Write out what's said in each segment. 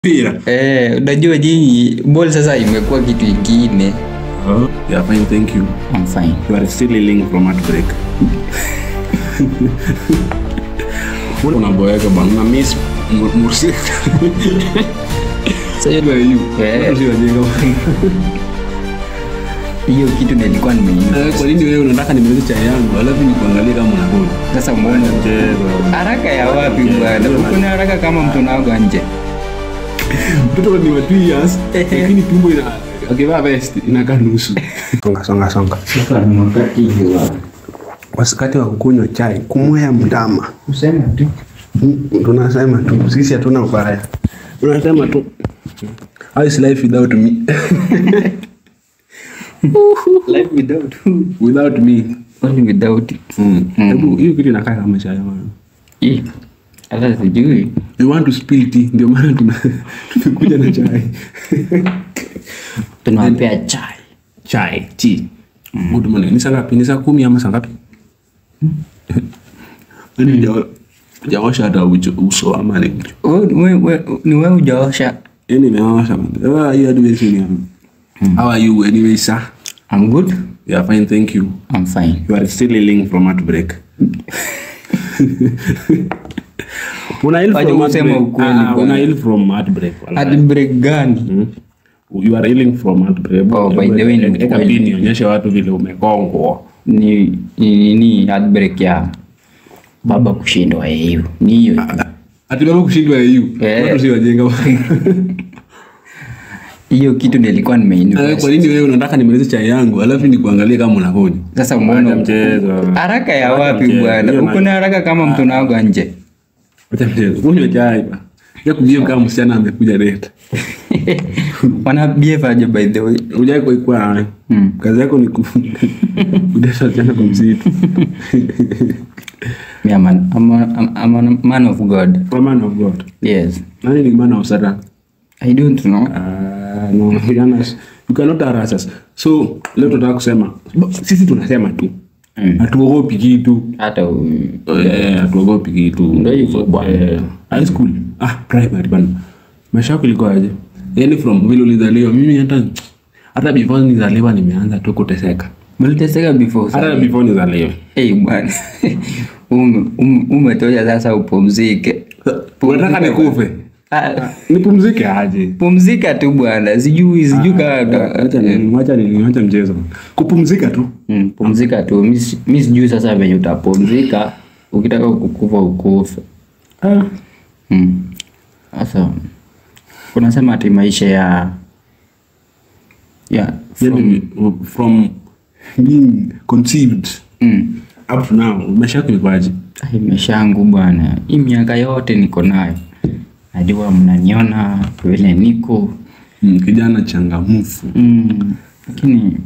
Pira. Unajua jingi ball sasa imekuwa kitu kingine. Oh, yeah, fine, thank you. I'm fine. You are still healing from heartbreak. Una boyaka bana miss Mursi. Sasa you hiyo kitu nilikuwa nimeona. Kwa nini wewe unataka nimalize chai yangu alafu nikuangalie kama unakula? Sasa mbona haraka ya wapi bwana? Kuna haraka kama mtu naoga nje. Mtoto ni wa 2 years lakini tumbo ina akivaa vest inakaa nusu. Songa. Sasa ni wakati hiyo. Wakati wa kunywa chai, kumwea mdama. Useme tu. Tunasema tu sisi hatuna ubaya. Tunasema tu how is life without me? Life without me. Only without it. Hebu hiyo kitu inakaa kama chai bwana. Hata sijui. We want to spill tea, ndio maana tumekuja na chai. Tunawapea chai. Tea. Good morning. Ni saa ngapi? Ni saa 10 ama saa ngapi? Jaosha hata uso ama ni. Ni wewe hujaosha. Nimeosha bwana. How are you doing? How are you anyway, sir? I'm good. Yeah, fine, thank you. I'm fine. You are still healing from heartbreak. Una heal from heartbreak. Heartbreak gani? You are healing from heartbreak. Oh, by the way, nionyeshe watu vile umekongwa. Ni heartbreak ya baba kushindwa hiyo. Ni hiyo. Ati baba kushindwa hiyo. Watu si wajenga. Hiyo kitu nilikuwa nimeina. Kwa nini wewe unataka nimalize chai yangu alafu nikuangalie kama unakuja? Sasa mbona mchezo? Haraka ya wapi bwana? Uko na haraka kama mtu naoga nje. Acha mchezo. Kunywa chai bwana. Ya kujia kama msichana amekuja date. Wana behave aje by the way? Unajua kwa ikuwa kazi yako ni kudesha jana kwa msitu. Yeah man, I'm a man of God. A man of God. Yes. Nani ni man of Satan? I don't know. No, you cannot harass us. So, leo tunataka kusema sisi tunasema tu. Hatuogopi kitu. Hata hatuogopi kitu. Ndio hivyo bwana. High school. Primary bwana. Maisha yako ilikuwa aje? Yaani from vile ulizaliwa mimi hata before nizaliwa nimeanza tu kuteseka. Mliteseka before? Hata before nizaliwa. Bwana. Umetoja sasa upumzike. Unataka nikufe? Nipumzike aje? Pumzika tu bwana. Sijui acha mchezo. Kupumzika tu. Pumzika tu. Mimi sijui sasa venye utapumzika ukitaka kukufa ukufe. Sasa unasema ati maisha ya from being conceived up to now maisha yako ilikuwaje? Maisha yangu bwana, hii miaka yote niko nayo. Najua mnaniona vile niko kijana changamfu. Lakini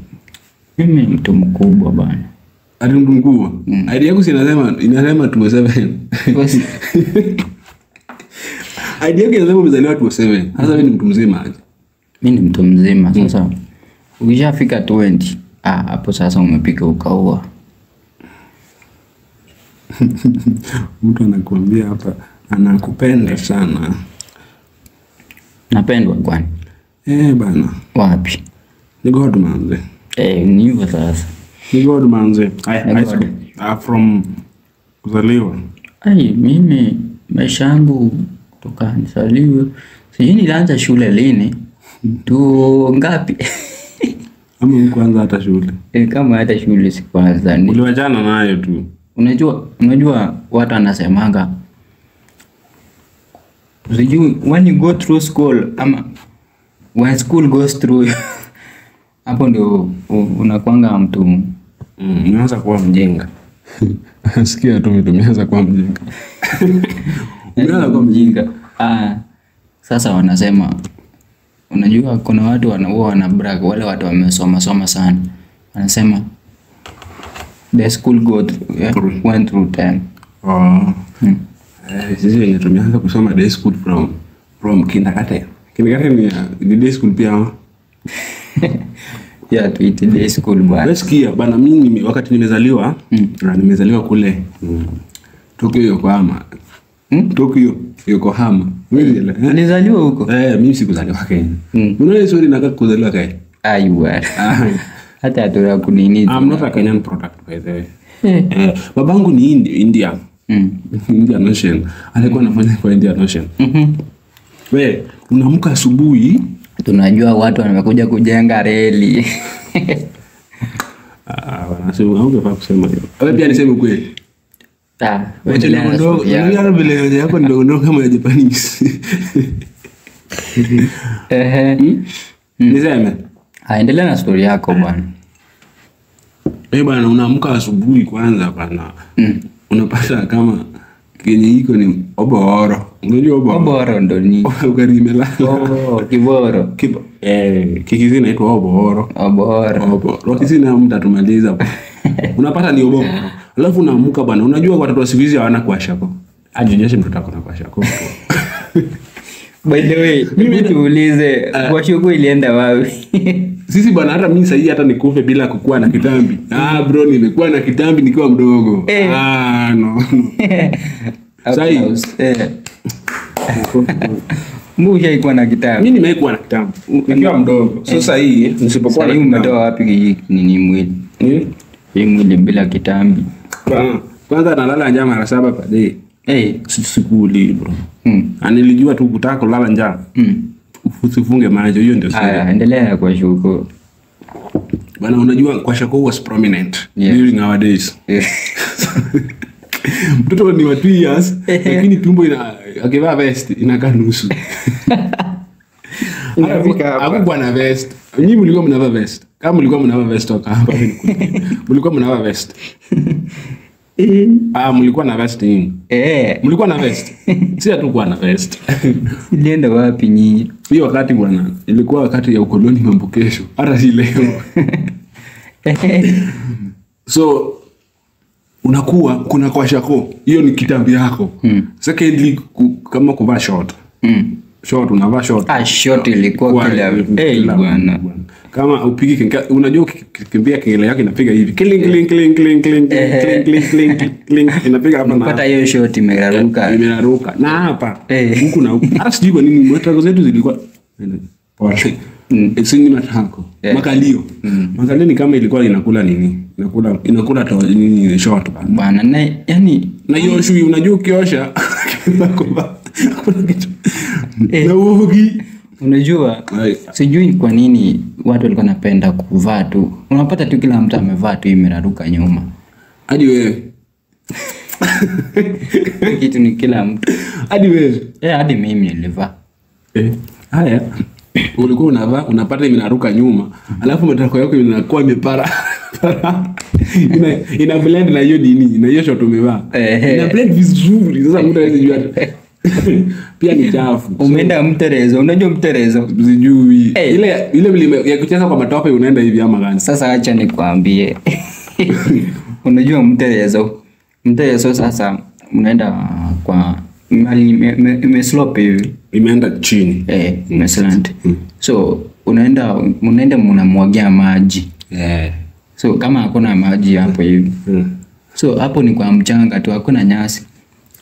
mimi mtu mkubwa bwana. Ati mtu mkubwa? Idea yako inasema 27. Idea yako inasema umezaliwa 27. Sasa wewe ni mtu mzima aje? Mimi ni mtu mzima sasa. Ukishafika 20, hapo sasa umepika ukaua. Mtu anakuambia hapa anakupenda sana. Napendwa kwani? Bana. Wapi? Ni God manze. Ni hivyo sasa. Ni God manze. From kuzaliwa. Mimi maisha yangu kutoka nizaliwe. Sijui nilianza shule lini. Tu ngapi? Ama kwanza hata shule. Kama hata shule sikuanza. Uliwachana nayo tu. Unajua watu wanasemanga sijui when you go through school ama when school goes through hapo ndio unakuanga mtu unaanza kuwa mjinga. Sikia tu umeanza kuwa mjinga. Umeanza kuwa mjinga. Sasa wanasema unajua kuna watu wana brag wale watu wamesoma sana. Wanasema the school went through 10. Sisi wenye tumeanza kusoma day school from kindergarten. Kindergarten ni day school pia. Tuite day school bwana. Nasikia bana mimi wakati nimezaliwa, nimezaliwa kule Tokyo Yokohama. Tokyo Yokohama. Alizaliwa huko. Mimi sikuzaliwa Kenya. Unaona hiyo story nataka kuzaliwa Kenya. Aiwa. Hata atura kunini. I'm not a Kenyan product by the way. Babangu ni India. Indian Ocean. Alikuwa anafanya kwa Indian Ocean. Wewe unaamka asubuhi, tunajua watu wamekuja kujenga reli. Wanasema ungefaa kusema hiyo. Wewe pia niseme kweli. Wewe ndio vile yako ndio kama ya Japanese. Niseme. Endelea na story yako bwana. Bwana unaamka asubuhi kwanza bwana. Unapata kama kenye iko ni oboro. Unajua oboro ndo ni ugali melala. Kiboro. Kikizi inaitwa oboro. Rokisi na mtu atumaliza. Unapata ni oboro. Alafu unaamka bwana. Unajua watoto wa siku hizi hawana kuashako. Ajionyeshe mtoto wako na kuashako. By the way, mimi tuulize kuashako ilienda wapi? Sisi bwana hata mimi sasa hata nikufe bila kukua na kitambi. Bro nimekuwa na kitambi nikiwa mdogo. No. Sasa Mbona haikuwa na kitambi? Mimi nimekuwa na kitambi nikiwa mdogo. Sasa hii nisipokuwa na kitambi umetoa wapi nini mwili? Hii mwili bila kitambi. Kwanza nalala njaa mara 7 per day. Sikuli bro. Nilijua tu kutaka kulala njaa. Usifunge macho, hiyo ndio siri. Endelea kwa shuko. Bana unajua kwa shako was prominent during our days. Mtoto ni wa 2 years lakini tumbo akivaa vest inakaa nusu. Hakuwa na vest. Nyinyi mlikuwa mnavaa vest. Kama mlikuwa mnavaa vest toka hapa mlikuwa mnavaa vest. Mlikuwa na vest nyinyi. Mlikuwa na vest. Si hatukuwa na vest. Ilienda wapi nyinyi? Hiyo wakati bwana ilikuwa wakati ya ukoloni mambo kesho. Hata si leo. So unakuwa kuna kwa shako. Hiyo ni kitambi yako. Secondly kama kuvaa short. Short unavaa short. Short ilikuwa kila bwana. Kama upigi unajua kimbia kengele yake inapiga hivi. Kling kling kling kling kling kling kling kling inapiga hapa na. Unapata hiyo short imeraruka. Na hapa huku na huku. Hata sijui kwa nini matako zetu zilikuwa sini matako. Makalio. Makalio ni kama ilikuwa inakula nini? Inakula nini short bana. Na yani na hiyo shui unajua ukiosha kuna kitu. Na uogi. Unajua sijui kwa nini watu walikuwa napenda kuvaa tu. Unapata tu kila mtu amevaa tu imeraruka nyuma. Hadi wewe. Kitu ni kila mtu. Hadi wewe. Hadi mimi nilivaa. Haya. Ulikuwa unavaa unapata imeraruka nyuma. Alafu matako yako inakuwa imepara. Ina blend na hiyo dini, na hiyo short umevaa. Ina blend vizuri. Sasa mtu hawezi jua. Pia ni chafu. Umeenda mterezo. Unajua mterezo? Sijui. Ile mlima ya kucheza kwa matope unaenda hivi ama gani? Sasa acha nikwambie. Unajua mterezo? Mterezo sasa unaenda kwa imeslope hivi. Imeenda chini. Imeslant. So unaenda mnamwagia maji. So kama hakuna maji hapo hivi. So hapo ni kwa mchanga tu, hakuna nyasi.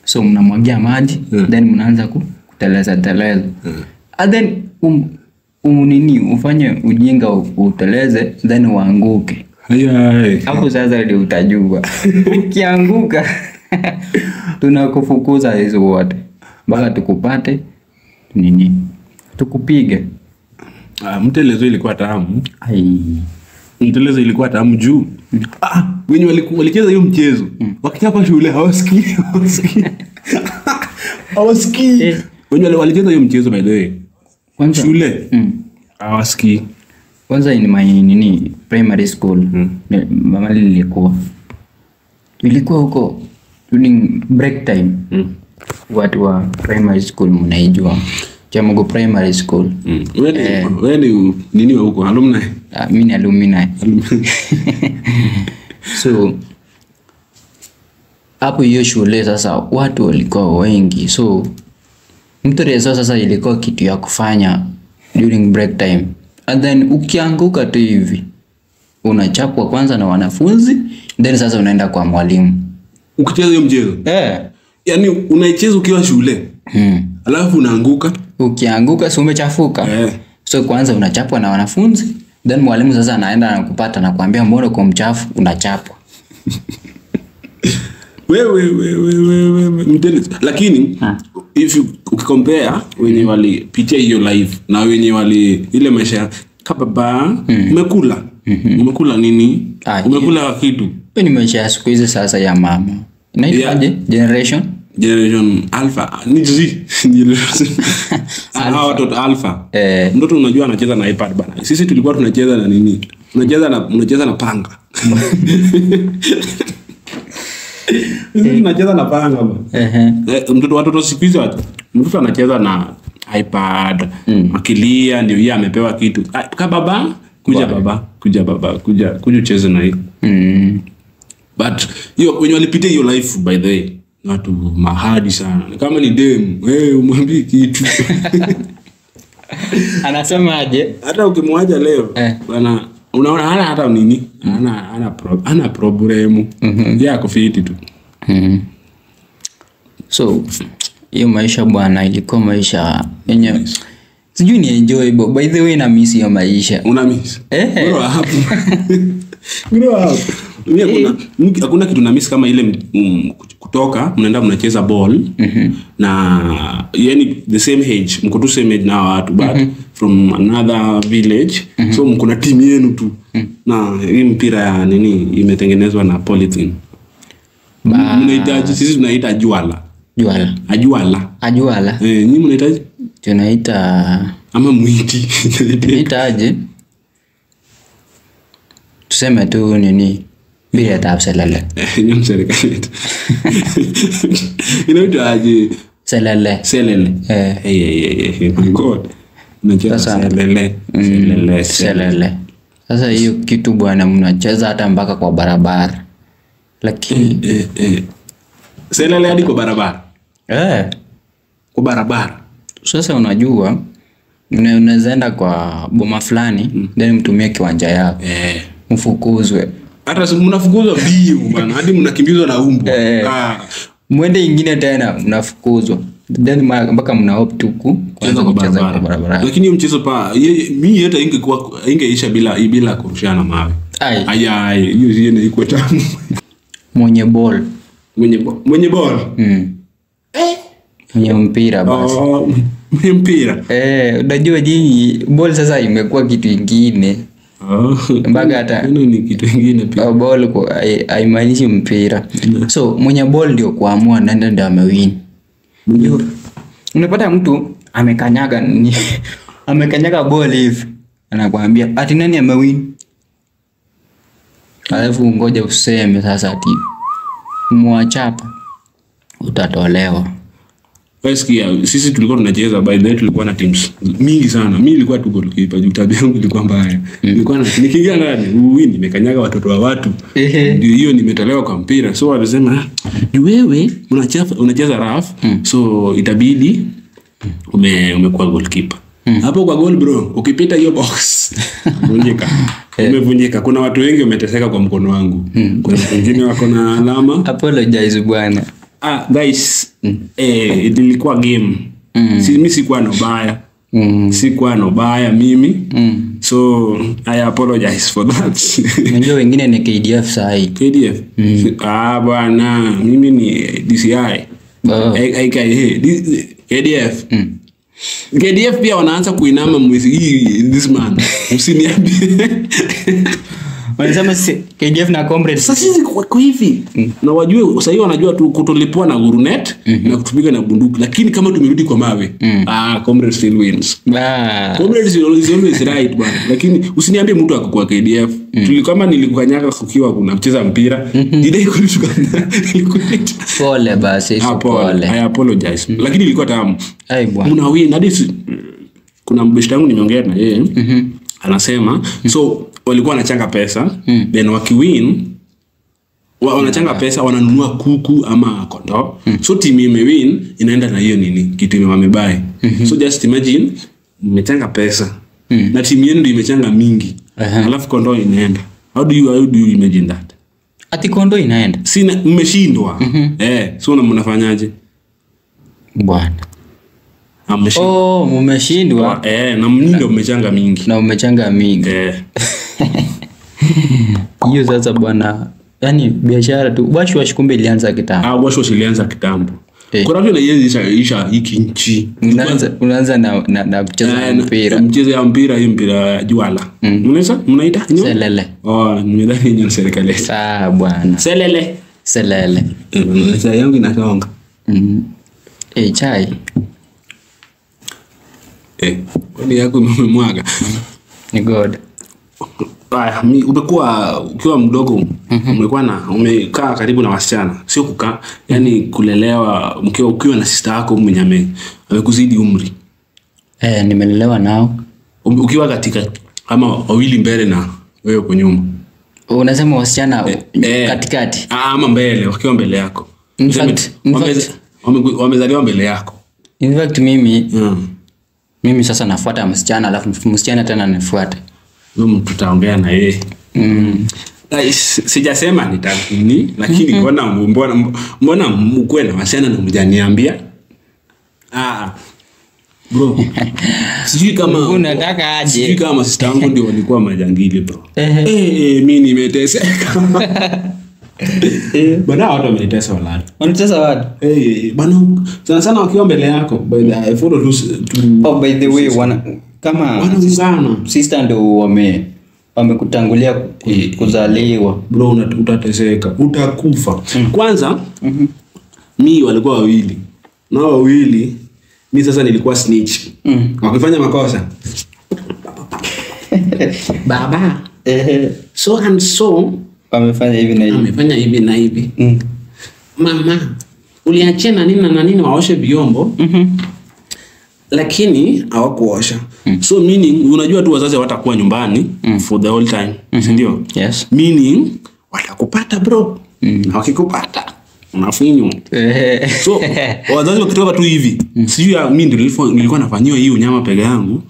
So mnamwagia maji then mnaanza kuteleza. And then nini ufanye ujinga uteleze then uanguke. Hapo sasa ndio utajua. Ukianguka tunakufukuza hizo wote. Mpaka tukupate nini? Tukupige. Mtelezo ilikuwa tamu. Mtelezo ilikuwa tamu juu. Wenye walicheza hiyo mchezo. Wakichapa shule hawasikii. Wenye walicheza hiyo mchezo by the way. Kwanza shule hawasikii. Kwanza in my nini primary school. Mama ilikuwa huko during break time. Watu wa primary school mnaijua. Chamogo primary school. Wewe ni nini huko alumni? Mimi ni alumni. So hapo hiyo shule sasa watu walikuwa wengi. So mterezo sasa ilikuwa kitu ya kufanya during break time. And then ukianguka tu hivi unachapwa kwanza na wanafunzi, then sasa unaenda kwa mwalimu. Ukicheza hiyo mchezo? Eh. Yaani unaicheza ukiwa shule. alafu unaanguka. Ukianguka si umechafuka. So kwanza unachapwa na wanafunzi, then mwalimu sasa anaenda anakupata na kuambia mbona uko mchafu, unachapwa. Wewe lakini if you compare wenye walipitia hiyo life na wenye wali ile maisha kababa, umekula nini? Umekula kitu. Ni maisha ya siku hizi sasa ya mama. Inaitwaje? Generation Alpha. Ni Z. Watoto Alpha. Mtoto unajua anacheza na iPad bana. Sisi tulikuwa tunacheza na nini? Unacheza na panga. Tunacheza na panga bana. Watoto siku hizi mtoto anacheza na iPad. Akilia ndio yeye amepewa kitu. Baba, kuja ucheze na hiyo. But hiyo wenye walipitia hiyo life by the way, watu mahadi sana. Kama ni dem, umwambie kitu. Anasema aje? Hata ukimwacha leo, bana unaona hata nini? Ana problemu. Yako fiti tu. So hiyo maisha bwana ilikuwa maisha yenye sijui ni enjoyable. By the way na miss hiyo maisha. Una miss? Bro hapo. Hakuna kitu na miss kama ile kutoka mnaenda mnacheza ball na yani the same age, mko tu same age na watu but from another village. So mko na team yenu tu na hii mpira ya nini imetengenezwa na polythene. Mnahitaji, sisi tunaita juala. Nyinyi mnahitaji? Tunaita ama mwiti. Tunaita aje? Tuseme tu nini? Bila tapselele. Nyinyi serikali. Inaitwa aje? Selele. My God. Unacheza selele. Sasa hiyo kitu bwana mnacheza hata mpaka kwa barabara. Lakini selele hadi kwa barabara. Kwa barabara. Sasa unajua unaenda kwa boma fulani then mtumie kiwanja yako. Mfukuzwe. Hata si mnafukuzwa bio bwana, hadi mnakimbizwa na umbo. Mwende ingine tena mnafukuzwa. Then mpaka mnaopt tuku kuanza kucheza kwa barabara. Lakini hiyo mchezo mimi hata ingeisha bila kurushana mawe. Hiyo yeye iko tamu. Mwenye ball. Mwenye mpira basi. Mwenye mpira. Unajua jinsi ball sasa imekuwa kitu kingine. Mpaka hata ni kitu kingine pia. Ball haimaanishi mpira. So mwenye ball ndio kuamua nani ndio amewin. Unapata mtu amekanyaga ball hivi. Anakuambia ati nani amewin. Alafu ngoja useme sasa ati mwachapa utatolewa. Sisi tulikuwa tunacheza by the way, tulikuwa na teams mingi sana. Mimi nilikuwa tu goalkeeper, tabia yangu ilikuwa mbaya. Nilikuwa nikiingia ndani, nimekanyaga watoto wa watu. Ndio hiyo nimetolewa kwa mpira. So walisema, "Wewe unacheza rough, so itabidi umekuwa goalkeeper." Hapo kwa goal bro, ukipita hiyo box, umevunjika. Kuna watu wengi wameteseka kwa mkono wangu. Kuna wengine wako na alama. Apologize bwana. Guys, ilikuwa game. Mimi sikuwa na ubaya mimi. So I apologize for that. Unajua wengine ni KDF sahi. KDF. Bwana, mimi ni DCI. KDF. KDF pia wanaanza kuinama this man. Usiniambie. Wanasema KDF na comrades. Sasa sisi kwa hivi. Na wajue sasa hivi wanajua tu kutolipwa na gurunet na kutupiga na bunduki, lakini kama tumerudi kwa mawe, comrades still wins. Comrades is always right bwana. Lakini usiniambie mtu akakua KDF. Kama nilikukanyaga kukiwa kuna mcheza mpira, idai kulishuka. Pole basi, pole. I apologize. Lakini ilikuwa tamu. Mna win hadi kuna mbeshta wangu nimeongea na yeye. Anasema so walikuwa wanachanga pesa, then wakiwin wanachanga pesa, wananunua kuku ama kondoo. So team imewin inaenda na hiyo nini kitu wamebuy. So just imagine mmechanga pesa na team yenu ndio imechanga mingi. Alafu kondoo inaenda. How do you imagine that? Ati kondoo inaenda? Sina mmeshindwa. So mnafanyaje? Bwana. Oh, mmeshindwa. Na mnindo mmechanga mingi. Na umechanga mingi. Hiyo sasa bwana, yani biashara tu wash kumbe ilianza kitambo. Wash ilianza kitambo. Kuna vile isha hiki nchi. Unaanza na kucheza mpira. Mchezo ya mpira, hii mpira ya juala. Mnaita? Selele. Nimedhani ni serikali. Bwana. Selele. Sasa yangu inasonga. Chai. Kwani yako umemwaga? Ni god. Umekuwa ukiwa mdogo, umekaa karibu na wasichana, sio kukaa, yani kulelewa ukiwa na sister yako mwenye amekuzidi umri. Nimelelewa nao. Ukiwa katika ama wawili mbele na wewe uko nyuma. Unasema wasichana katikati? Ama mbele, wakiwa mbele yako. In fact, wamezaliwa mbele yako. In fact mimi sasa nafuata msichana, alafu msichana tena anifuata. Tutaongea na yeye. Sijasema nitakini, lakini mbona mkwe na wasichana na mjaniambia? Bro. Sijui kama unataka aje. Sijui kama sister yangu ndio walikuwa majangili bro. Mimi nimeteseka. Bana watu wamenitesa wala. Wanatesa watu? Bana sana wakiwa mbele yako. I follow by the way kama sister ndio wamekutangulia kuzaliwa bro, utateseka, utakufa. Kwanza mimi walikuwa wawili. Na wawili mimi sasa nilikuwa snitch. Wakifanya makosa. Baba. So and so amefanya hivi na hivi. Mama, uliachana nini na nini waoshe vyombo? Lakini hawakuosha. So meaning unajua tu wazazi watakuwa nyumbani for the whole time. Ndio? Yes. Meaning watakupata bro. Na wakikupata unafinywa. So wazazi wakitoka tu hivi. Sijui mimi nilikuwa nafanywa hiyo nyama peke yangu.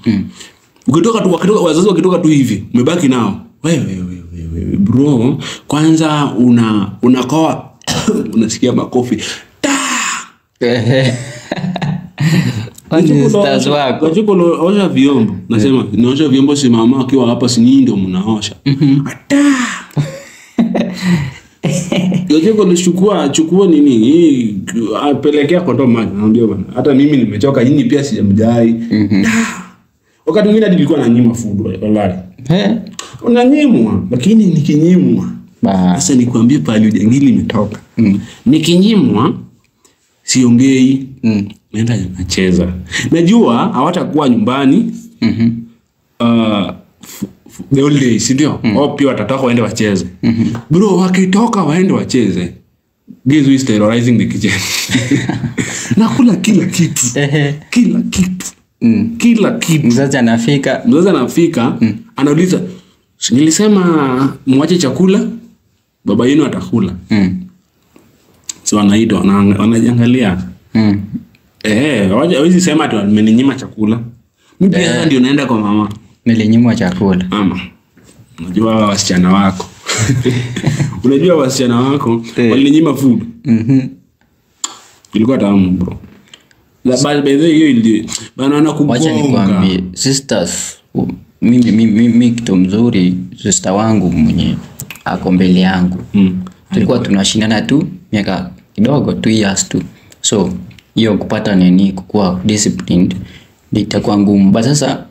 Wazazi wakitoka tu hivi, umebaki nao. Wewe bro, kwanza unakoa unasikia makofi. Osha vyombo. Nasema naosha vyombo, si mama akiwa hapa, si nyinyi ndio mnaosha. Yojeko chukua nini apelekea kwa ndo maji. Naambia bwana, hata mimi nimechoka, nyinyi pia sijamjai. Wakati mwingine nilikuwa nanyima food wallahi. Unanyimwa, lakini nikinyimwa sasa nikwambie pale ujangili imetoka. Nikinyimwa siongei. Naenda nacheza. Najua hawatakuwa nyumbani. The old days, ndio? Au pia watatoka waende wacheze. Bro, wakitoka waende wacheze. Guys we terrorizing the kitchen. Nakula kila kitu. Kila kitu. Kila kitu. Mzazi anafika, anauliza, nilisema mwache chakula, baba yenu atakula. So anaitwa, wanajiangalia. Hawezi sema ati ameninyima chakula. Mimi ndio naenda kwa mama. Nilinyimwa chakula. Mama, unajua wasichana wako. Unajua wasichana wako walinyima food. Ilikuwa tamu bro. La by the hiyo ile bana anakugonga. Wacha nikwambie sisters, mimi kitu mzuri, sister wangu mwenye ako mbele yangu. Tulikuwa tunashindana tu miaka kidogo, 2 years tu. So hiyo kupata nini, kukua disciplined itakuwa ngumu. But sasa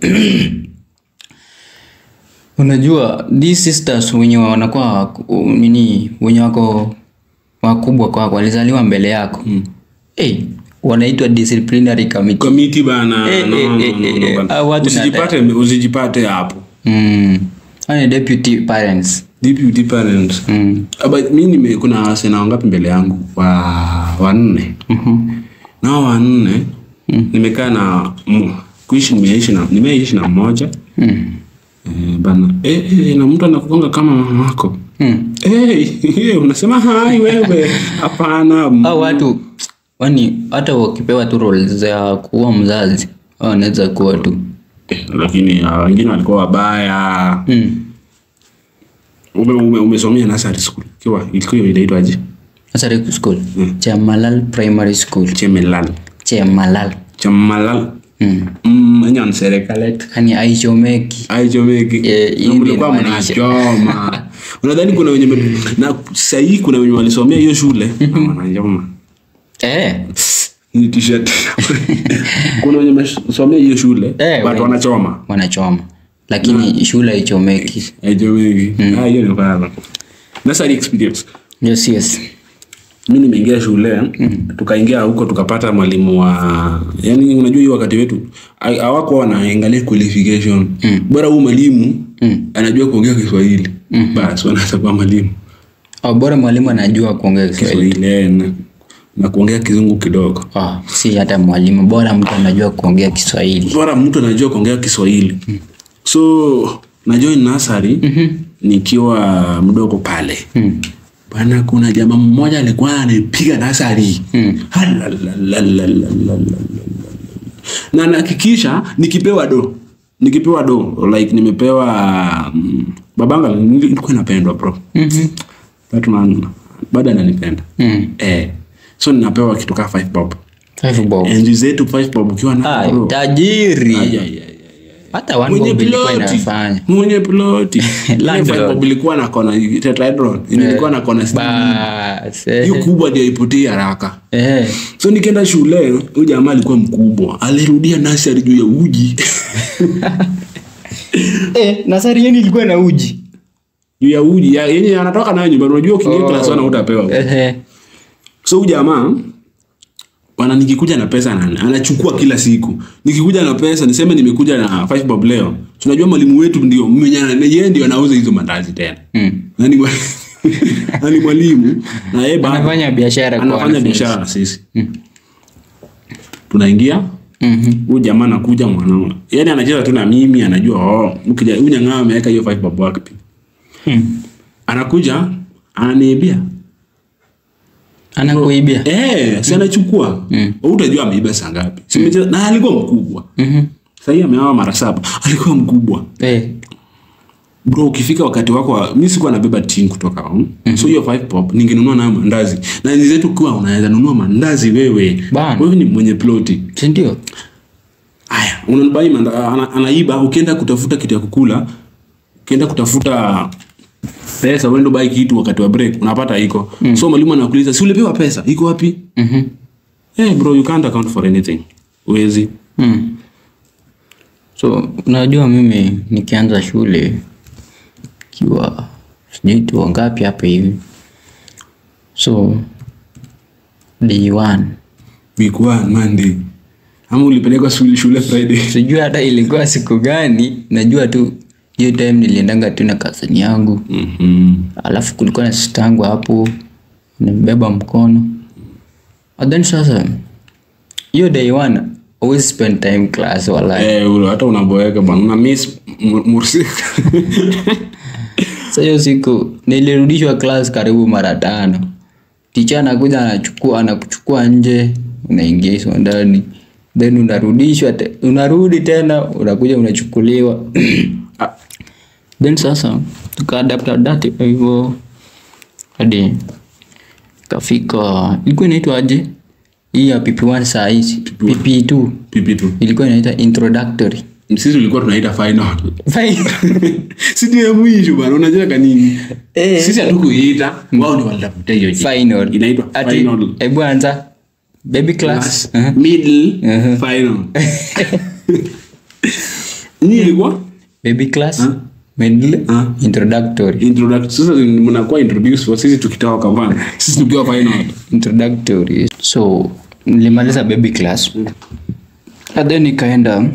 unajua these sisters wenye wanakuwa nini, wenye wako wakubwa kwa walizaliwa mbele yako. Wanaitwa disciplinary committee bana. Usijipate hapo. Deputy parents. Mimi kuna wasena wangapi mbele yangu? Wanne. Na wanne nimekaa na nimeishi na mmoja. Bana na mtu anakugonga kama mama wako. Unasema hai wewe. Hapana. Hao watu hata wakipewa tu role za kuwa mzazi wanaweza kuwa tu, lakini wengine walikuwa wabaya. Umesomea nursery school ilikuwa inaitwaje? Nursery school? Chemalal Primary School. Chemalal. Chamalal. Nyan serikali. Hani haichomeki. Mlikuwa mnachoma. Unadhani kuna wenye na sasa kuna wenye walisomea hiyo shule wanachoma. Ni t-shirt. Kuna wenye walisomea hiyo shule watu wanachoma. Lakini shule haichomeki. Hiyo ni baba. Nursery experience. Yes. Mimi nimeingia shule, tukaingia huko tukapata mwalimu wa, yani unajua hiyo wakati wetu hawako wanaangalia qualification. Bora huyu mwalimu anajua kuongea Kiswahili. Basi wanaanza kwa mwalimu. Bora mwalimu anajua kuongea Kiswahili na kuongea Kizungu kidogo. Si hata mwalimu, bora mtu anajua kuongea Kiswahili. So na join nursery nikiwa mdogo pale. Bana kuna jamaa mmoja alikuwa anipiga nursery. Na nahakikisha nikipewa do like nimepewa babanga nilikuwa napendwa bro. That man bado ananipenda. So ninapewa kitu kama 5 bob. Enzi zetu 5 bob ukiwa na bro. Tajiri. Hata 1 bob ilikuwa inafanya. Mwenye ploti. 5 bob ilikuwa na kona tetrahedron. Ilikuwa na kona hiyo kubwa ndio ipotea haraka. So nikaenda shule, huyu jamaa alikuwa mkubwa. Alirudia nursery juu ya uji. Nursery yenu ilikuwa na uji. Juu ya uji, yenye anatoka nayo nyumbani. Unajua ukiingia class 1 utapewa. So huyu jamaa bwana nikikuja na pesa anachukua kila siku. Nikikuja na pesa niseme nimekuja na 5 bob leo. Tunajua mwalimu wetu ndio yeye ndio anauza hizo mandazi tena. Nani mwalimu na yeye anafanya biashara na sisi. Tunaingia. Huyu jamaa anakuja mwanao. Yaani anacheza tu na mimi anajua ukija unyang'aa ameweka hiyo 5 bob wapi. Anakuja ananiibia. Anakuibia? Si anachukua. Utajua ameiba saa ngapi. Na alikuwa mkubwa. Sasa ameawa mara 7. Alikuwa mkubwa. Bro ukifika wakati wako mimi sikuwa nabeba tin kutoka home. So hiyo 5 bob ningenunua nayo mandazi. Na hizi zetu kwa unaweza nunua mandazi wewe. Wewe ni mwenye ploti. Ndio. Haya, unanibai anaiba ukienda kutafuta kitu ya kukula. Ukienda kutafuta pesa uende buy kitu wakati wa break unapata iko. So mwalimu anakuuliza si ulipewa pesa iko wapi? Bro you can't account for anything. Uwezi. So unajua mimi nikianza shule kiwa sijui tu wangapi hapa hivi. So day 1 week 1 Monday. Ama ulipelekwa shule Friday. Sijui hata ilikuwa siku gani, najua tu hiyo time niliendanga tu na cousin yangu. Alafu kulikuwa na sister yangu hapo nimebeba mkono. And then sasa hiyo day 1 always spend time class wallahi. Hata unaboeka bwana una miss Mursi. Sasa hiyo siku nilirudishwa class karibu mara 5. Teacher anakuja anakuchukua nje, unaingizwa ndani. Then unarudi tena unakuja unachukuliwa. Then sasa tukaadapt hivyo hadi kafika ilikuwa inaitwa aje hii ya PP1 saa hizi PP2 ilikuwa inaitwa introductory. Sisi tulikuwa tunaita final. Sisi ndio mwisho bwana unajua kanini. Sisi hatukuita wao ni walitafuta hiyo final inaitwa final. Hebu anza baby class middle final. Ni ilikuwa baby class middle introductory. Sasa mnakuwa introduce for sisi tukitoka bwana. Sisi tukiwa final introductory. So nilimaliza baby class. And then nikaenda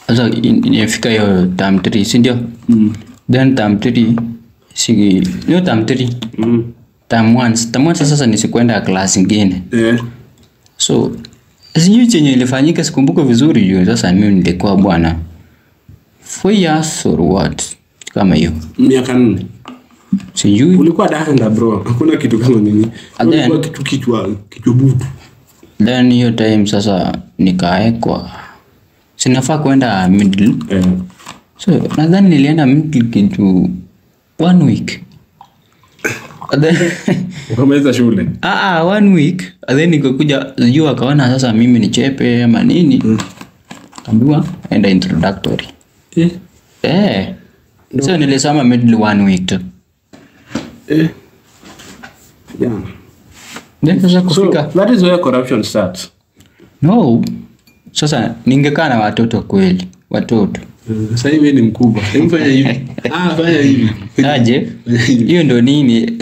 sasa nifika hiyo term 3 si ndio? Then term 3 hiyo term 3 term 1 sasa nisikwenda class nyingine. So sijui chenye ilifanyika sikumbuka vizuri juu sasa mimi nilikuwa bwana 4 years or what kama hiyo miaka 4. Sijui ulikuwa darasa bro, hakuna kitu kama nini. Ulikuwa kitu kichwa butu. Then hiyo time sasa nikaekwa sinafaa kwenda middle. So nadhani nilienda middle kitu 1 week. Ukamaliza shule? 1 week. Then nikakuja juu akaona sasa mimi ni chepe ama nini. Kaambiwa enda introductory. So nilisoma middle 1 week tu. Yeah. Then sasa kufika. So that is where corruption starts. No. Sasa ningekaa na watoto kweli. Watoto. Sasa hivi ni mkubwa. Hebu fanya hivi. Fanya hivi. Aje? Hiyo ndo nini?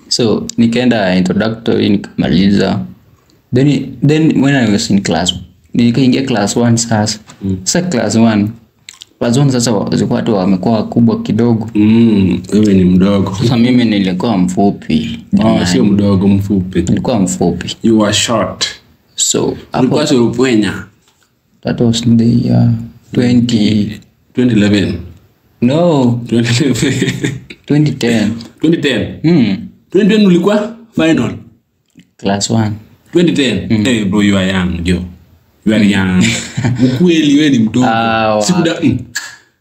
So nikaenda introductory nikamaliza. Then when I was in class, nikaingia class 1 sasa. Sasa class 1 sasa watu wamekuwa wakubwa kidogo. Wewe ni mdogo. Sasa mimi nilikuwa mfupi. Sio mdogo, mfupi. Nilikuwa mfupi. You were short. So ulikuwa surupwenya. That was the year 2011. No. 2011. 2010. 2010 ulikuwa final. Class 1. 2010. Hey bro, you are young, Joe. You are young. Ukweli wewe ni mdogo. Sikuda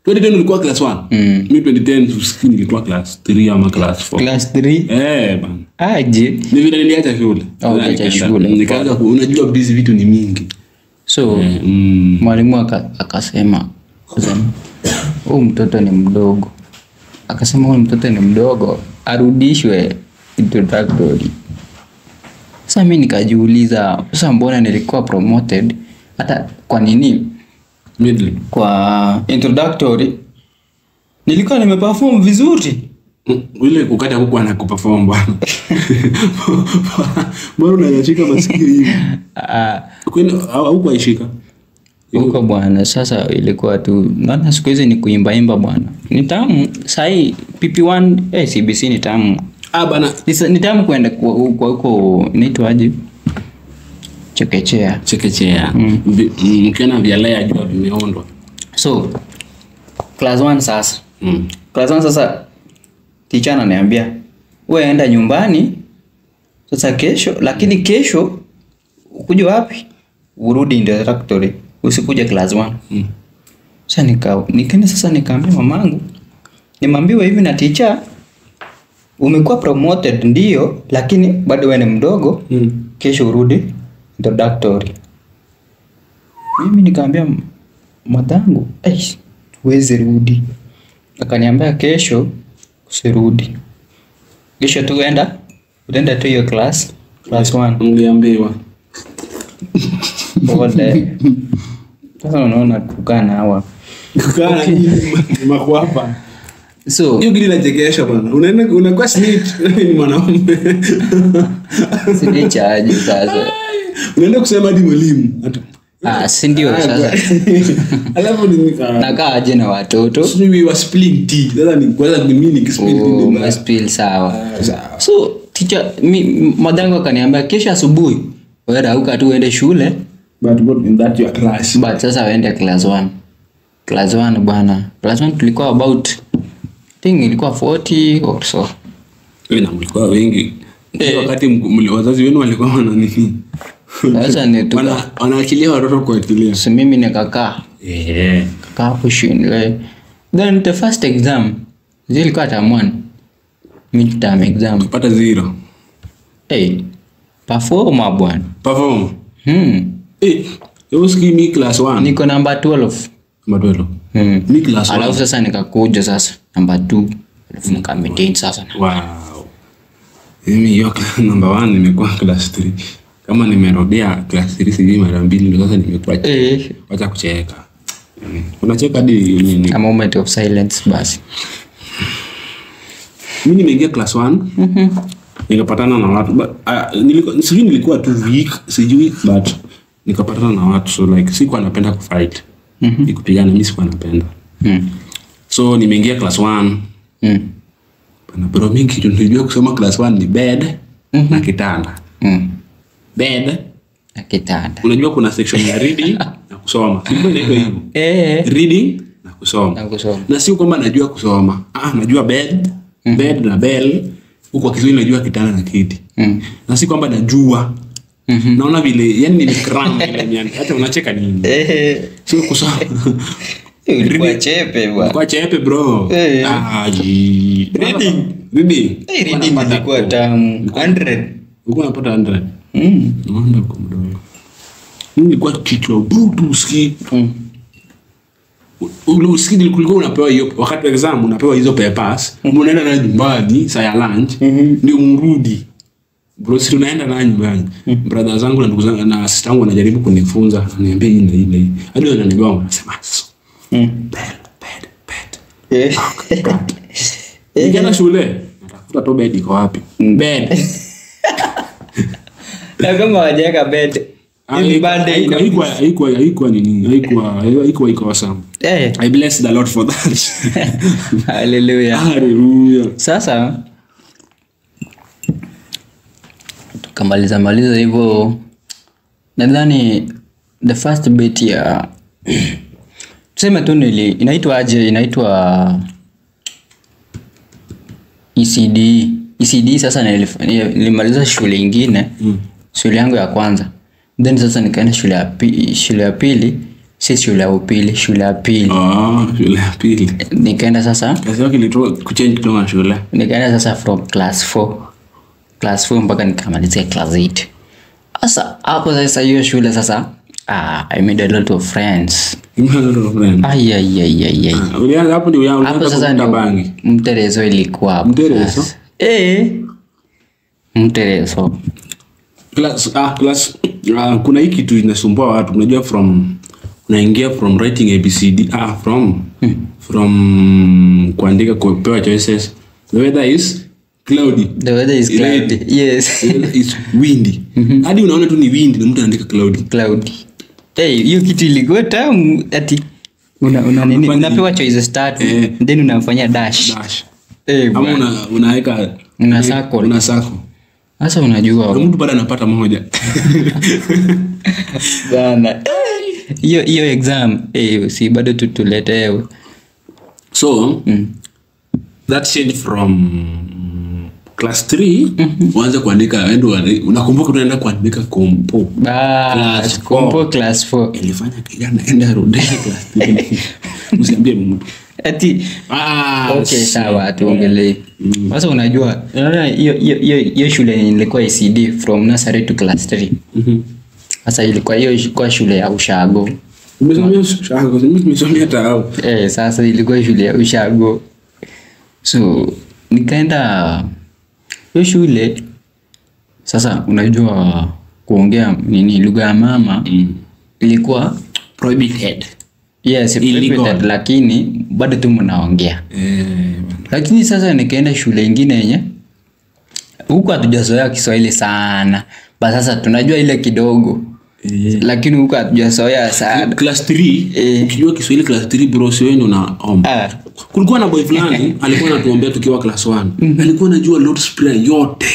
2010 ulikuwa class 1. Mimi 2010 nilikuwa class 3 ama class 4. Class 3? Bana. Aje. Ni vile niliacha shule. Niliacha shule. Nikaanza unajua busy vitu ni mingi. So mwalimu akasema huyu mtoto ni mdogo. Akasema huyu mtoto ni mdogo, arudishwe introductory. Sasa mimi nikajiuliza, sasa mbona nilikuwa promoted hata kwa nini middle kwa introductory nilikuwa nimeperform vizuri. Ile ukata huko anakuperform bwana. Mbona unayashika masikio hivi? Kwani huko aishika? Huko bwana, sasa ilikuwa tu naona siku hizi ni kuimba bwana. Ni tamu sai PP1 CBC ni tamu. Bana, ni tamu kwenda huko inaitwaje? Chekechea. Mkiona vialea jua vimeondwa. So class 1 sasa. Class 1 sasa teacher ananiambia, "Wewe enda nyumbani sasa kesho, lakini kesho ukuje wapi? Urudi introductory. Usikuje class 1." Sasa nikaenda sasa nikaambia mamangu, nimambiwa hivi na teacher, umekuwa promoted ndio, lakini bado wewe ni mdogo. Kesho urudi introductory. Mimi nikaambia madangu, huwezi rudi. Akaniambia kesho usirudi. Kesho tu utaenda tu hiyo class 1. Niliambiwa. Pole. Sasa unaona kukana hawa. Kukana makwapa. So hiyo gili nachekesha bwana. Unakuwa snitch ni mwanaume. Snitch aje sasa. Unaenda kusema hadi mwalimu. Si ndio sasa. Alafu nakaa aje na watoto. So we were spilling tea. Sasa ni kwanza mimi nikispill tea. Spill sawa. So teacher madango akaniambia kesho asubuhi wewe rauka tu uende shule. But not in that your class. But sasa uende class 1. Class 1 bwana. Class 1 tulikuwa about ilikuwa 40 or so. Na mlikuwa wengi. Wakati wazazi wenu walikuwa wana nini? Sasa ni wanaachilia watoto kwa akilia. So mimi nikakaa. Kakaa hapo shule. Then the first exam zilikuwa term 1. Midterm exam. Kupata 0. Perform bwana. Perform. Yoski mi class 1. Niko number 12. Number 12. Mi class 1. Alafu sasa nikakuja sasa number 2. Alafu nika maintain sasa. Wow. Mimi hiyo number 1 nimekuwa class 3. Kama nimerudia class 3 sijui mara 2 ndio sasa nimekuwa. Wacha kucheka. Unacheka hadi nini? A moment of silence basi. Mimi nimeingia class 1. Nikapatana na watu. Nilikuwa too weak, sijui but nikapatana na watu, so like sikuwa napenda kufight. Nikupigana mimi sikuwa napenda. So nimeingia class 1. Bana bro, mimi kitu nilijua kusoma class 1 ni bed na kitanda. Bed na kitanda. Unajua kuna section ya reading na kusoma. Sivyo ndio hivyo. Reading na kusoma. Na sio kwamba najua kusoma. Najua bed na bell. Huko Kiswahili najua kitanda na kiti. Na si kwamba najua. Naona vile yani ni cram ile yani hata unacheka nini. Sio kusoma. Ilikuwa chepe bwana. Ilikuwa chepe bro. Reading. Reading ilikuwa tamu. 100. Ulikuwa unapata 100. Unaenda kwa mdogo. Nilikuwa kichwa brutal ski. Usikidi kulikuwa unapewa hiyo wakati wa exam unapewa hizo papers. Unaenda na nyumbani saa ya lunch ndio mrudi. Bro, si tunaenda na nyumbani. Brother zangu na ndugu zangu na sister yangu wanajaribu kunifunza, ananiambia hii na hii. Hadi wananiambia wanasema bed. Nikienda shule natafuta to bed iko wapi? Bed. Na kama wajeka bed. Hivi bado haikuwa nini? Haikuwa iko awesome. I bless the Lord for that. Hallelujah. Sasa tukamaliza hivyo. Nadhani the first bit ya tuseme tu inaitwa ECD. Sasa nilimaliza shule nyingine, shule yangu ya kwanza. Then sasa nikaenda shule ya pili, si shule ya upili, shule ya pili. Shule ya pili. Nikaenda sasa. Kazi yako ilitoka kuchange kutoka shule. Nikaenda sasa from class 4 mpaka nikamalizia class 8. Sasa hapo sasa hiyo shule sasa I made a lot of friends. Ulianza hapo ndio yangu. Hapo sasa ndio mterezo ilikuwa hapo. Mterezo? Mterezo. Class kuna hiki kitu inasumbua watu. Unajua unaingia from writing ABCD from kuandika kupewa choices. The weather is cloudy. Yes. It's windy. Hadi unaona tu ni windy na mtu anaandika cloudy. Hiyo kitu ilikuwa tamu ati una nini? Unapewa choices tatu then unafanya dash. Ama unaweka una circle. Sasa unajua mtu bado anapata moja. Bana. Hiyo exam si bado tutuletewe. So that change from class 3 uanze kuandika unakumbuka tunaenda kuandika compo. Compo class 4. Ilifanya kijana enda rudi class 3. Usiambie mtu. Ati okay sawa tuongelee. Sasa unajua hiyo shule nilikuwa ECD from nursery to class 3. Sasa ilikuwa kwa shule ya ushago. Umesomea ushago? Nimesomea tao. Sasa ilikuwa shule ya ushago. So nikaenda hiyo shule. Sasa unajua kuongea nini lugha ya mama ilikuwa prohibited. Yes, prohibited, lakini bado tu mnaongea. Lakini sasa nikaenda shule nyingine yenye huko hatujazoea Kiswahili sana. Basi sasa tunajua ile kidogo. Lakini huko hatujazoea sana. Class 3 ukijua Kiswahili class 3 bro sio ndio naomba. Kulikuwa na boy fulani alikuwa anatuombea tukiwa class 1. Alikuwa anajua Lord Prayer yote.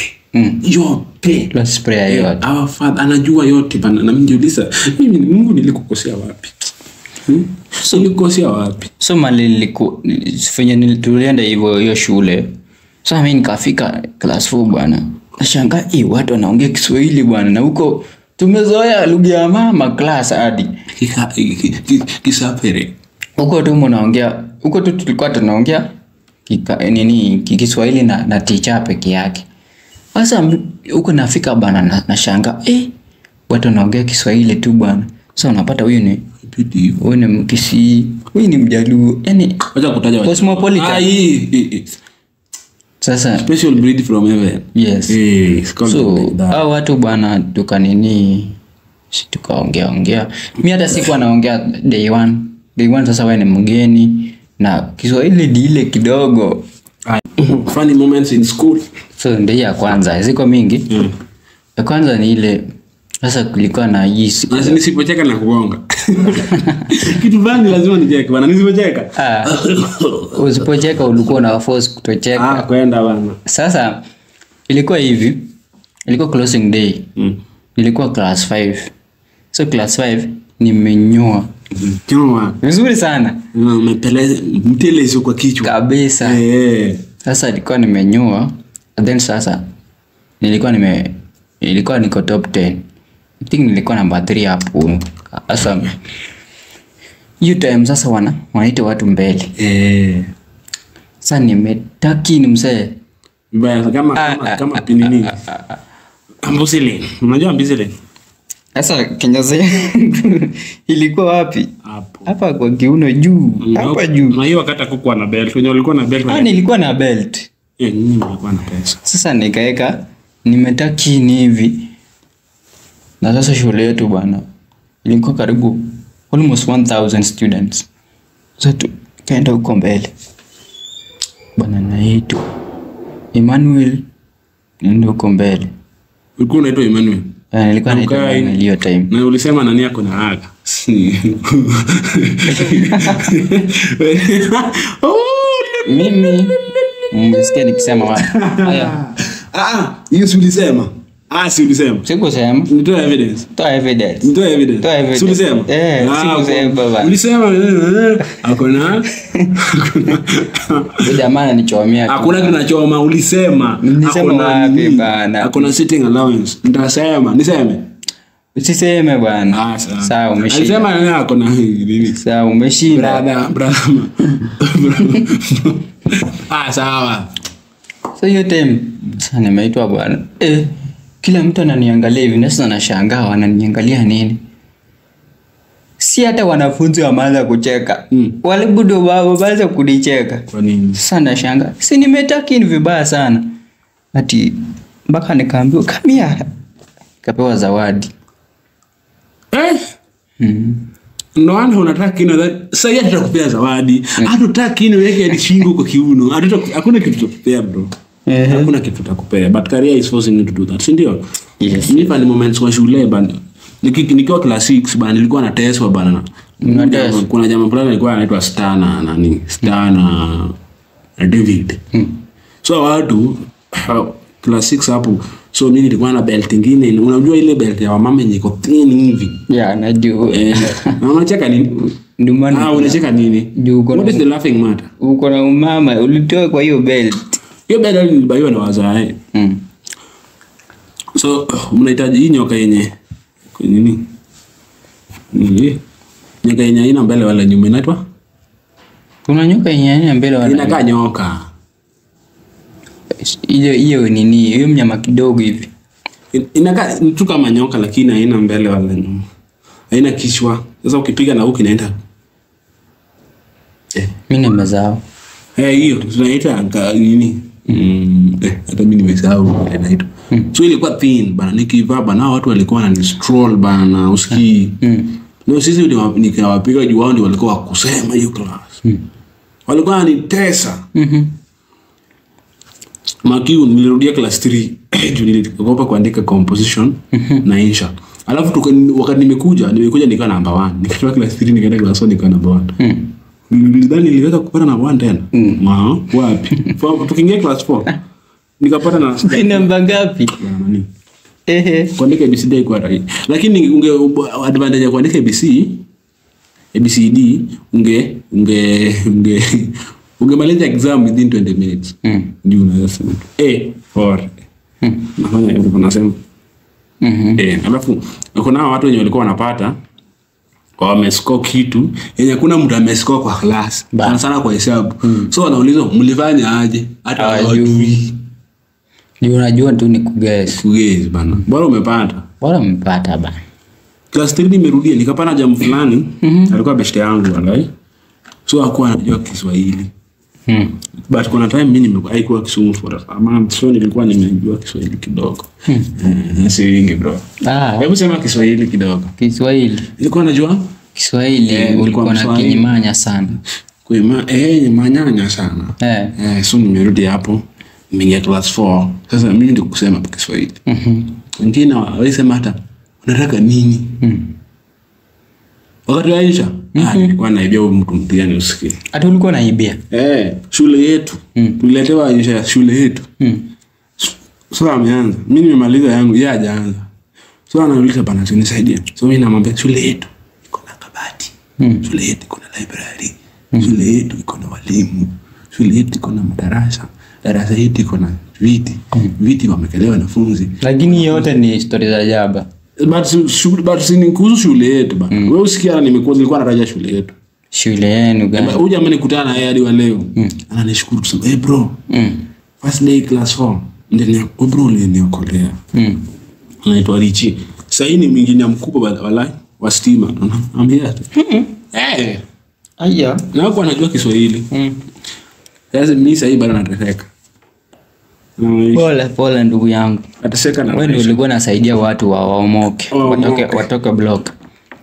Yote. Lord Prayer yote. Our Father anajua yote bana. Na mimi niuliza mimi Mungu nilikukosea wapi? So nilikosea wapi? So mali fanya tulienda hivyo hiyo shule. Sasa mimi nikafika class 4 bwana. Nashangaa watu wanaongea Kiswahili bwana na huko tumezoea lugha ya mama class hadi Kisapere. Huko tu mnaongea, huko tu tulikuwa tunaongea Kiswahili na teacher peke yake. Sasa huko nafika bwana nashangaa watu wanaongea Kiswahili tu bwana. Sasa unapata huyu ni Mkisii, huyu ni Mjaluo. Yaani acha kutaja cosmopolitan. Sasa special breed from heaven. Yes. So hao watu bwana tukaongea. Mimi hata sikuwa naongea day one sasa wewe ni mgeni na Kiswahili ile kidogo. Funny moments in school. So ndio ya kwanza, ziko mingi. Ya kwanza ni ile sasa kulikuwa na hisi. Na nisipocheka na kugonga. Kitu gani lazima nicheke bwana, nisipocheka. Usipocheka ulikuwa na force kutocheka. Kwenda bwana. Sasa ilikuwa hivi. Ilikuwa closing day. Nilikuwa class 5. So class 5 nimenyoa. Vizuri sana. Umepeleza mtelezo kwa kichwa. Kabisa. Sasa nilikuwa nimenyoa. Then sasa nilikuwa niko top 10. I think nilikuwa number 3 hapo. Sasa hiyo time sasa wanaita watu mbele. Sasa nimetaki ni msee. Mbaya kama pinini. Ambusile. Unajua ambusile? Sasa Kenya ilikuwa wapi? Hapo. Hapa kwa kiuno juu. Hapa juu. Na hiyo wakati hakukuwa na belt. Wenye walikuwa na belt. Nilikuwa na belt. Nyinyi mlikuwa na pesa. Sasa nikaeka nimetaki ni hivi. Na sasa shule yetu bwana ilikuwa karibu almost 1000 students. Sasa kaenda huko mbele. Bwana naitwa Emmanuel ndio huko mbele. Ulikuwa unaitwa Emmanuel? Nilikuwa naitwa Emmanuel hiyo time. Na ulisema nani yako na aga? Mimi mmesikia nikisema wapi? Haya. Hiyo si ulisema? Si ulisema. Sikusema. Nitoa evidence. Toa evidence. Nitoa evidence. Si ulisema? Sikusema baba. Ulisema hakuna. Jamaa ananichomea. Hakuna kinachoma ulisema. Nilisema wapi bana? Hakuna sitting allowance. Nitasema, niseme. Usiseme bwana. Sawa umeshinda. Alisema nani hakuna hivi. Sawa umeshinda. Brother. Sawa. So hiyo time sasa nimeitwa bwana. Kila mtu ananiangalia hivi na sasa nashangaa wananiangalia nini? Si hata wanafunzi wameanza kucheka. Wale budo wao waanza kunicheka. Kwa nini? Sasa nashangaa. Si nimetaki ni vibaya sana. Ati mpaka nikaambiwa kamia. Kapewa zawadi. No wonder unataka kino sasa yeye atakupea zawadi. Hatutaki kino yake hadi shingo kwa kiuno. Hakuna kitu cha kupea bro. Hakuna kitu cha kupea. But career is forcing you to do that. Si ndio? Yes. Nipa ni moments kwa shule bana. Nikiwa class 6 bana nilikuwa nateswa bana. Kuna jamaa fulani alikuwa anaitwa Star na David. So watu class 6 hapo. So mimi nilikuwa na belt nyingine. Unajua ile belt ya mama yenye iko thin hivi. Yeah, najua. Na unacheka nini? Ndio maana. Unacheka nini? What is the laughing matter? Uko na mama ulitoa kwa hiyo belt. Hiyo belt nilibaiwa na wazae. So mnahitaji hii nyoka yenye nini? Nyoka yenye haina mbele wala nyuma inaitwa? Kuna nyoka yenye haina mbele wala. Inakaa nyoka. Hiyo nini? Hiyo mnyama kidogo hivi. Inakaa tu kama nyoka lakini haina mbele wala nyuma. Haina kichwa. Sasa ukipiga na huko inaenda. Mimi nimezao. Hiyo tunaita nini? Hata mimi nimesahau inaitwa. So ilikuwa thin bana nikivaa bana watu walikuwa wananistroll bana usikii. No sisi nikawapiga juu wao ndio walikuwa wakusema hiyo class. Walikuwa wanitesa. Makiu nilirudia class 3 juu nilikopa kuandika composition na insha. Alafu wakati nimekuja nikaa number 1. Nikitoka class 3 nikaenda class 4 nikawa number 1. Nilidhani niliweza kupata number 1 tena. Wapi? Tukiingia class 4 nikapata na namba ngapi? Kuandika ABCD kwa rahisi. Lakini advantage ya kuandika ABCD ungemaliza exam within 20 minutes. Ndio unaweza sema nafanya hivyo tunasema. Alafu kuna watu wenye walikuwa wanapata wamescore kitu yenye kuna mtu amescore kwa class sana kwa hesabu. So wanaulizwa mlifanya aje? Hata hawajui. Ndio unajua tu ni kuguess bana. Bora umepata bana. Class 3 nimerudia nikapata jamu fulani alikuwa best yangu walai. So hakuwa anajua Kiswahili. But kuna time mimi haikuwa Kisumu for a month. So nilikuwa nimejua Kiswahili kidogo. Si wingi bro. Hebu sema Kiswahili kidogo. Kiswahili. Nilikuwa najua Kiswahili ulikuwa na kinyimanya sana. Manyanya sana. So nimerudi hapo. Nimeingia class 4. Sasa mimi ndio kusema Kiswahili. Wengine walisema hata unataka nini? Wakati wa Aisha, nilikuwa naibia mtu mtihani usikie. Hata ulikuwa naibia? Shule yetu. Tuliletewa Aisha ya shule yetu. So ameanza. Mimi nimemaliza yangu, yeye hajaanza. So anauliza bana nisaidie. So mimi namwambia shule yetu iko na kabati. Shule yetu iko na library. Shule yetu iko na walimu. Shule yetu iko na madarasa. Darasa yetu iko na viti. Viti wamekelewa wanafunzi. Lakini yote ni story za ajabu. But si kuhusu shule yetu bana. Wewe usikia nilikuwa nataja shule yetu. shule yenu gani? Huyu jamaa nikutana naye hadi wa leo. Ananishukuru kusema, bro. First day class 4. Ndio bro niliokolea. Anaitwa Richi. Sasa hii ni mwingine mkubwa walai wa stima. I'm here. Aya. Na kwa anajua Kiswahili. Sasa mimi sasa hii bado nateseka. Pole ndugu yangu. Ateseka na. Wewe ulikuwa unasaidia watu waomoke, watoke block.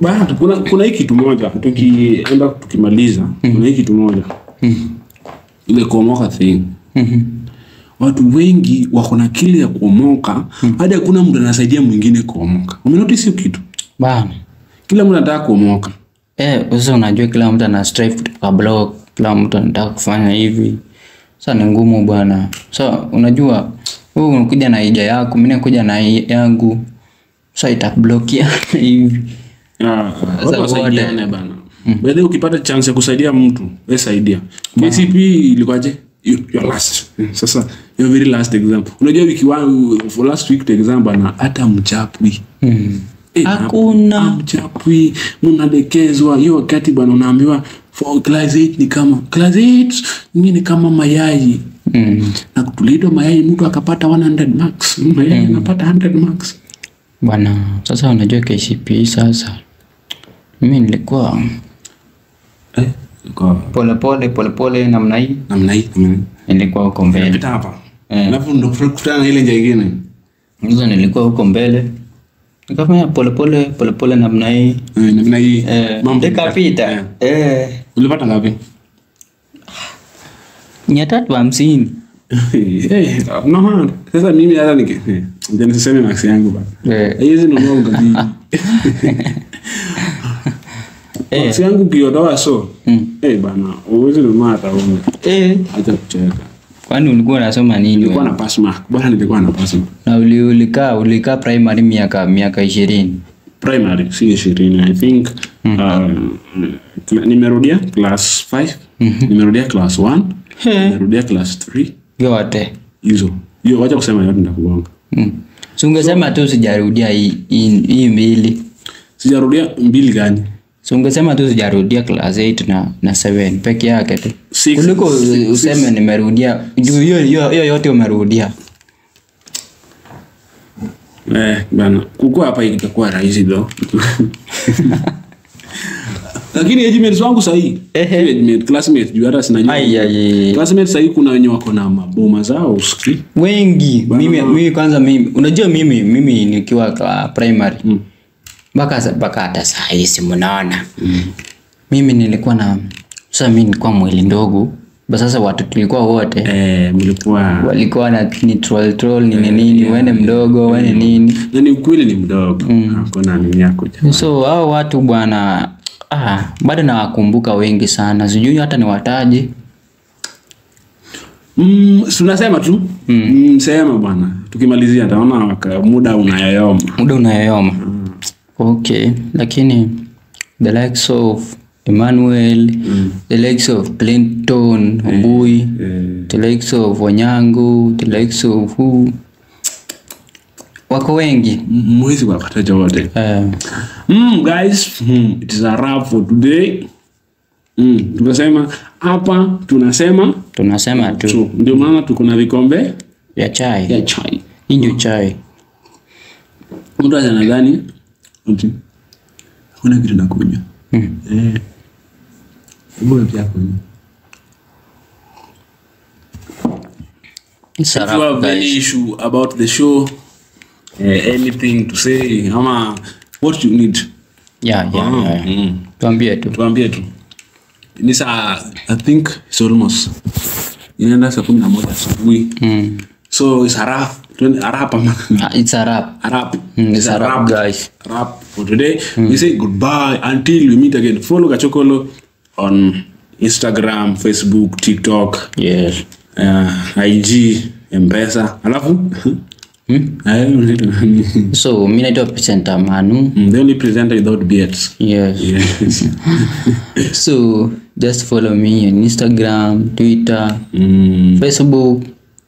Bana kuna hiki kitu moja tukienda tukimaliza, kuna hiki kitu moja. Ile kuomoka thing. Watu wengi wako na kile ya kuomoka, hadi hakuna mtu anasaidia mwingine kuomoka. Umenotice hiyo kitu? Bana. Kila mtu anataka kuomoka. Sasa unajua kila mtu ana strive kutoka block, kila mtu anataka kufanya hivi. Sasa ni ngumu bwana. Sasa unajua wewe unakuja na idea yako, mimi nakuja na yangu. Sasa itablokia hivi. Sasa wasaidiane bana. Baadaye ukipata chance ya kusaidia mtu, wewe saidia. KCP ilikuwaje? Your last. Sasa your very last example. Unajua wiki 1 for last week example na hata mchapwi. Hakuna mchapwi, mnadekezwa. Hiyo wakati bwana unaambiwa for class 8 ni kama class 8 ni kama mayai. Na kutulido mayai mtu akapata 100 marks. Mayai anapata 100 marks. Bwana, sasa unajua KCP sasa. Mimi nilikuwa pole namna hii. Nilikuwa huko mbele. Napita hapa. Alafu ndo kukutana na ile njia nyingine. Mwanzo nilikuwa huko mbele. Nikafanya pole namna hii. Namna hii. Mambo nikapita. Ulipata ngapi? 350. No, sasa mimi hata ndio niseme max yangu bana. Hizi ndio ngapi? Max yangu kiodoa so. Bana, uweze nunua hata wewe. Acha kucheka. Kwani ulikuwa unasoma nini? Nilikuwa na pass mark. Bwana nilikuwa na pass mark. Na ulikaa primary miaka 20. Primary si 20 I think. Nimerudia class 5. Nimerudia class 1. Nimerudia class 3. Yote. Hiyo wacha kusema yote ndakugonga. Si ungesema tu sijarudia hii mbili. Sijarudia mbili gani? Si ungesema tu sijarudia class 8 na 7 peke yake tu. Kuliko useme nimerudia. Hiyo yote umerudia. Bana, kukua hapa itakuwa rahisi though. Lakini age wangu sahi. Classmates juu hata sinajua. Classmates sahi kuna wenye wako na maboma zao usikii. Wengi. Mimi kwanza unajua mimi nikiwa primary. Baka hata sahi si mnaona. Mimi nilikuwa na sasa mimi nilikuwa mwili ndogo. Basi sasa watu tulikuwa wote walikuwa na ni troll nini wene mdogo wene nini. Na ni ukweli ni mdogo. Hakuna nini yako jamani. So hao watu bwana bado nawakumbuka wengi sana. Sijui hata niwataje. Tunasema tu. Sema bwana. Tukimalizia taona muda unayoyoma. Okay, lakini the likes of Emmanuel, the likes of Clinton, Mbui, the likes of Wanyangu, the likes of who wako wengi. Mwezi wakataja wote. Guys, it is a wrap for today. Tunasema hapa tunasema tu. Ndio maana tuko na vikombe ya chai. Hii ndio chai. Mtu anadhani kuna kitu nakunywa. Mbona pia kunywa? If you have any issue about the show, anything to say, ama what you need. Tuambie tu. Nisa, I think it's almost inaenda saa 11 asubuhi. So it's a wrap. It's a wrap. It's a wrap, guys. Wrap for today. We say goodbye until we meet again. Follow Gachokolo on Instagram, Facebook, TikTok. Yes. IG, M-Pesa. Alafu? So, mimi naitwa presenter Manu. The only presenter without beards. Yes. So, just follow me on Instagram, Twitter, Facebook,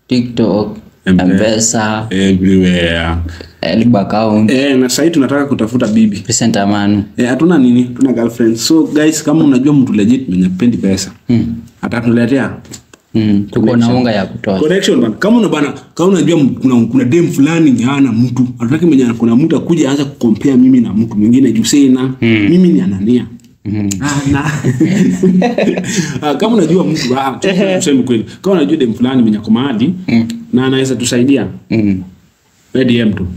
TikTok, M-Pesa, everywhere. Liba account. Na sasa tunataka kutafuta bibi. Present amanu. Hatuna nini? Tuna girlfriend. So guys, kama unajua mtu legit mwenye pendi pesa, atatuletea. Tuko na unga ya kutosha. Connection bana. Kama unajua kuna dem fulani hana mtu, anataka mwenye kuna mtu akuje aanze kucompare mimi na mtu mwingine juu sina. Mimi ni Anania. Kama unajua mtu tuseme kweli. Kama unajua dem fulani mwenye komadi na anaweza tusaidia. DM tu.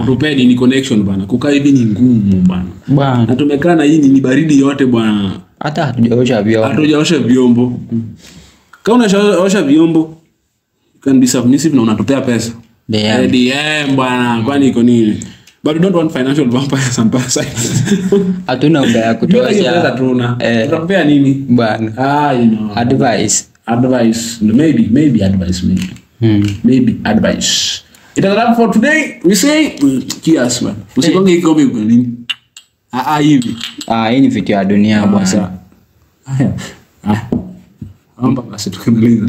Tupeni ni connection bana. Kukaa hivi ni ngumu bana. Na tumekaa na hii ni baridi yote bwana. Hata hatujaosha vyombo. Kama unaosha vyombo can be submissive na unatupea pesa. DM bwana, kwani iko nini? But we don't want financial vampires and parasites. Hatuna unga ya kutosha. Tutapea nini? Bwana. You know. Advice. Maybe advice. Maybe advice. It is all for today. We say cheers man. Usikonge kikombe kwa nini? Hivi. Hii ni vitu ya dunia bwana. Haya. Amba basi tukamaliza.